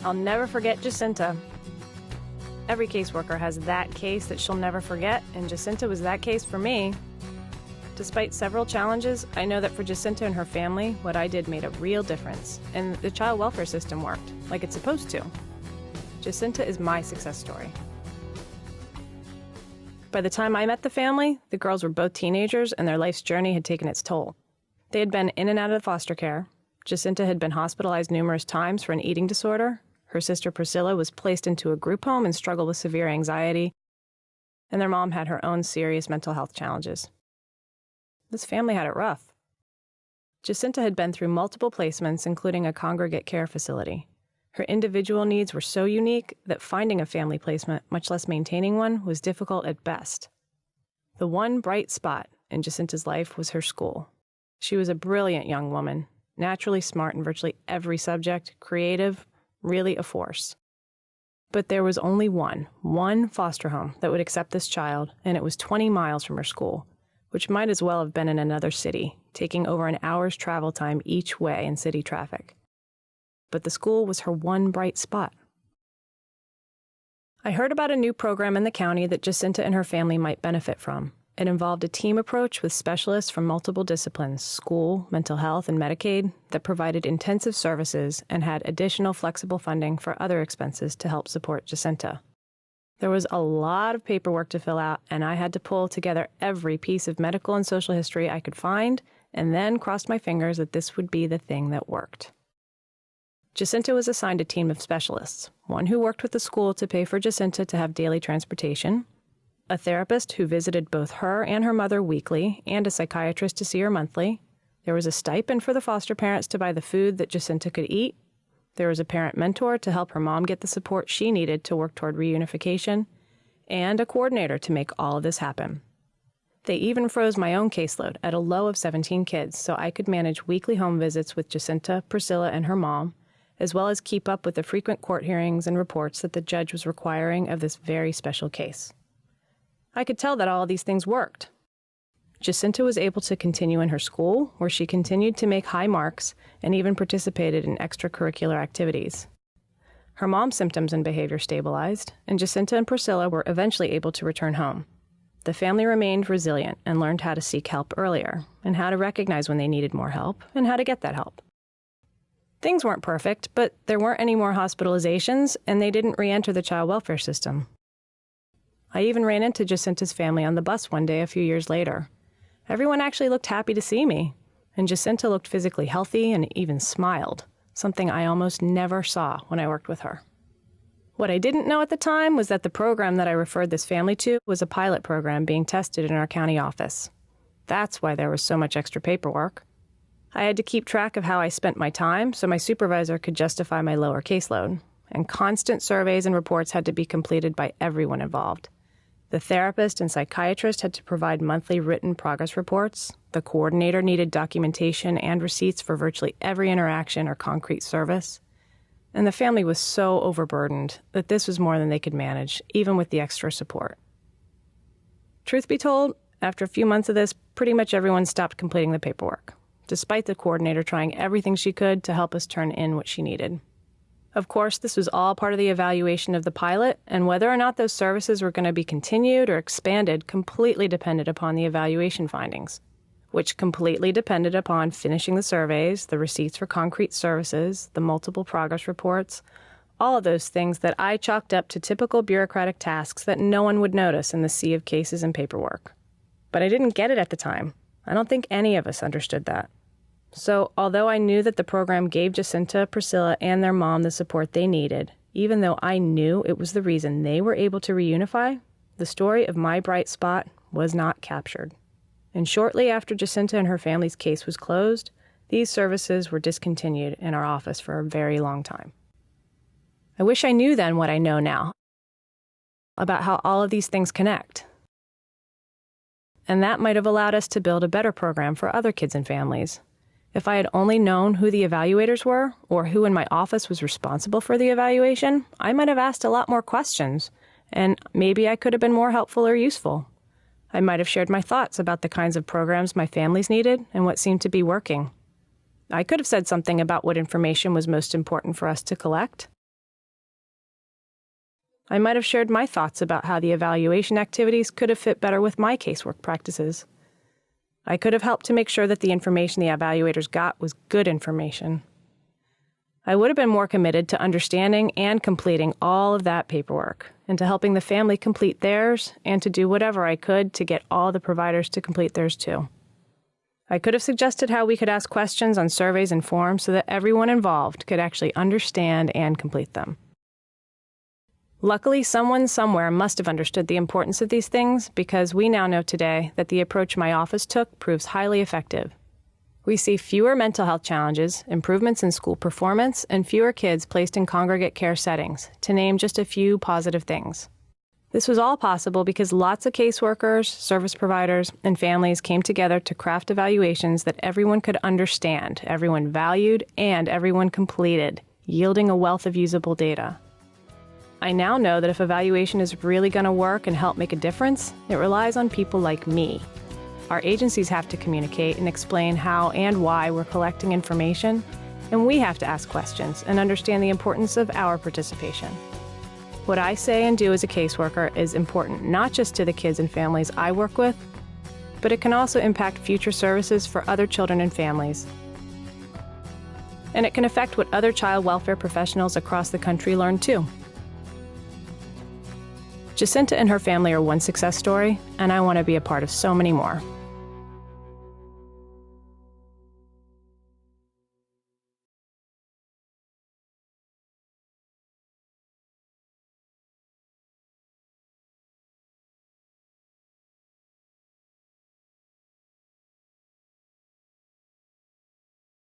I'll never forget Jacinta. Every caseworker has that case that she'll never forget, and Jacinta was that case for me. Despite several challenges, I know that for Jacinta and her family, what I did made a real difference, and the child welfare system worked, like it's supposed to. Jacinta is my success story. By the time I met the family, the girls were both teenagers and their life's journey had taken its toll. They had been in and out of foster care. Jacinta had been hospitalized numerous times for an eating disorder. Her sister Priscilla was placed into a group home and struggled with severe anxiety. And their mom had her own serious mental health challenges. This family had it rough. Jacinta had been through multiple placements, including a congregate care facility. Her individual needs were so unique that finding a family placement, much less maintaining one, was difficult at best. The one bright spot in Jacinta's life was her school. She was a brilliant young woman, naturally smart in virtually every subject, creative, really a force. But there was only one foster home that would accept this child, and it was 20 miles from her school, which might as well have been in another city, taking over an hour's travel time each way in city traffic. But the school was her one bright spot. I heard about a new program in the county that Jacinta and her family might benefit from. It involved a team approach with specialists from multiple disciplines, school, mental health, and Medicaid, that provided intensive services and had additional flexible funding for other expenses to help support Jacinta. There was a lot of paperwork to fill out, and I had to pull together every piece of medical and social history I could find, and then crossed my fingers that this would be the thing that worked. Jacinta was assigned a team of specialists, one who worked with the school to pay for Jacinta to have daily transportation, a therapist who visited both her and her mother weekly, and a psychiatrist to see her monthly. There was a stipend for the foster parents to buy the food that Jacinta could eat. There was a parent mentor to help her mom get the support she needed to work toward reunification, and a coordinator to make all of this happen. They even froze my own caseload at a low of 17 kids so I could manage weekly home visits with Jacinta, Priscilla, and her mom, as well as keep up with the frequent court hearings and reports that the judge was requiring of this very special case. I could tell that all of these things worked. Jacinta was able to continue in her school, where she continued to make high marks and even participated in extracurricular activities. Her mom's symptoms and behavior stabilized, and Jacinta and Priscilla were eventually able to return home. The family remained resilient and learned how to seek help earlier, and how to recognize when they needed more help, and how to get that help. Things weren't perfect, but there weren't any more hospitalizations, and they didn't re-enter the child welfare system. I even ran into Jacinta's family on the bus one day a few years later. Everyone actually looked happy to see me, and Jacinta looked physically healthy and even smiled, something I almost never saw when I worked with her. What I didn't know at the time was that the program that I referred this family to was a pilot program being tested in our county office. That's why there was so much extra paperwork. I had to keep track of how I spent my time so my supervisor could justify my lower caseload, and constant surveys and reports had to be completed by everyone involved. The therapist and psychiatrist had to provide monthly written progress reports. The coordinator needed documentation and receipts for virtually every interaction or concrete service. And the family was so overburdened that this was more than they could manage, even with the extra support. Truth be told, after a few months of this, pretty much everyone stopped completing the paperwork, despite the coordinator trying everything she could to help us turn in what she needed. Of course, this was all part of the evaluation of the pilot, and whether or not those services were going to be continued or expanded completely depended upon the evaluation findings, which completely depended upon finishing the surveys, the receipts for concrete services, the multiple progress reports, all of those things that I chalked up to typical bureaucratic tasks that no one would notice in the sea of cases and paperwork. But I didn't get it at the time. I don't think any of us understood that. So, although I knew that the program gave Jacinta, Priscilla, and their mom the support they needed, even though I knew it was the reason they were able to reunify, the story of my bright spot was not captured. And shortly after Jacinta and her family's case was closed, these services were discontinued in our office for a very long time. I wish I knew then what I know now about how all of these things connect. And that might have allowed us to build a better program for other kids and families. If I had only known who the evaluators were, or who in my office was responsible for the evaluation, I might have asked a lot more questions, and maybe I could have been more helpful or useful. I might have shared my thoughts about the kinds of programs my families needed and what seemed to be working. I could have said something about what information was most important for us to collect. I might have shared my thoughts about how the evaluation activities could have fit better with my casework practices. I could have helped to make sure that the information the evaluators got was good information. I would have been more committed to understanding and completing all of that paperwork, and to helping the family complete theirs, and to do whatever I could to get all the providers to complete theirs too. I could have suggested how we could ask questions on surveys and forms so that everyone involved could actually understand and complete them. Luckily, someone somewhere must have understood the importance of these things, because we now know today that the approach my office took proves highly effective. We see fewer mental health challenges, improvements in school performance, and fewer kids placed in congregate care settings, to name just a few positive things. This was all possible because lots of caseworkers, service providers, and families came together to craft evaluations that everyone could understand, everyone valued, and everyone completed, yielding a wealth of usable data. I now know that if evaluation is really going to work and help make a difference, it relies on people like me. Our agencies have to communicate and explain how and why we're collecting information, and we have to ask questions and understand the importance of our participation. What I say and do as a caseworker is important not just to the kids and families I work with, but it can also impact future services for other children and families. And it can affect what other child welfare professionals across the country learn too. Jacinta and her family are one success story, and I want to be a part of so many more.